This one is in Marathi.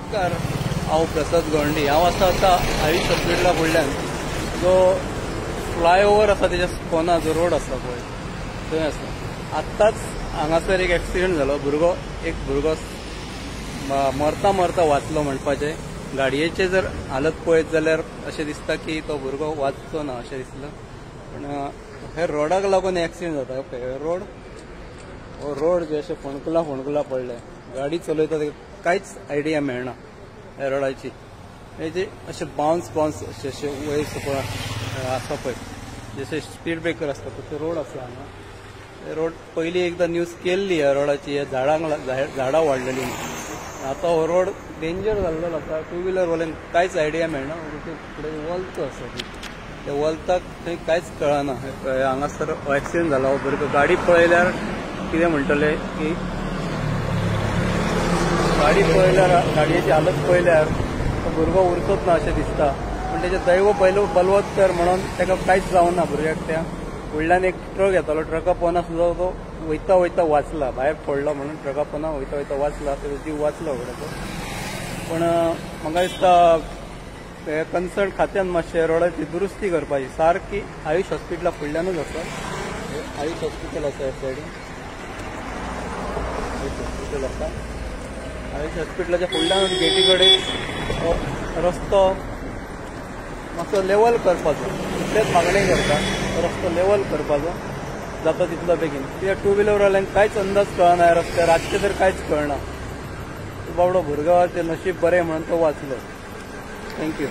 नमस्कार, हांव प्रसाद गोंडी. हांव आतां आयुष हॉस्पिटला फुडल्यान जो फ्लायओव्हर आसा तेच्या कोना जो रोड आसा पळय थंय आसा. आत्ताच हांगासर एक एक्सिडेंट जालो. एक भुरगो मरता मरता वाचलो म्हणपाचें. गाडयेचे जर हालत पळयत जाल्यार अशें दिसता की तो भुरगो वाचचो ना अशें दिसलें. पण हे रोडाक लागून एक्सिडेंट जाता. ओके, हो रोड जे अशें फोणकुला पडले. गाडी चलयता तेका कांयच आयडिया मेळना ह्या रोडाची. हेजे अशें बाउन्स अशें वयर सकयल आसा पळय, जशें स्पीड ब्रेकर आसता तसो रोड आसा हांगा. हे रोड पयलीं एकदां न्यूज केल्ली ह्या रोडाची, ह्या झाडां वाडलेली. आतां हो रोड डेंजर जाल्लो आसा. टू व्हिलरवाल्यांक कांयच आयडिया मेळना. फुडें वलत आसा त्या वलताक थंय कांयच कळना. हांगासर एक्सिडेंट जाला. हो भुरगो गाडी पळयल्यार कितें म्हणटले की गाडयेची हालत पळयल्यार तो भुरगो उरतोच ना अशें दिसता. पूण तेजें दैव बलवत्तर म्हणून ताका कांयच जावं ना भुरग्याक. त्या फुडल्यान एक ट्रक येतालो. ट्रका पोंदा सुद्दां तो वयता वाचला. भायर पडलो म्हणून ट्रका पोंदा वयता वाचला. तेजो जीव वाचलो फुडें. पण म्हाका दिसता कन्सर्न खात्यान मातशें रोडाची दुरुस्ती करपाची. सारकी आयुष हॉस्पिटला फुडल्यानूच आसा. आयुष हॉस्पिटल आसा ह्या सायडीन. आयुष हॉस्पिटलाच्या फुडल्यान गेटी कडेन रस्तो मातसो लेवल करपाचो. इतलेंच मागणी करता, रस्तो लेवल करपाचो जाता तितलो बेगीन. कित्याक टू व्हिलरवाल्यांक कांयच अंदाज कळना ह्या रस्त्यार. रातचें तर कांयच कळना. बाबडो भुरगो ते नशीब बरें म्हणून तो वाचलो. थँक्यू.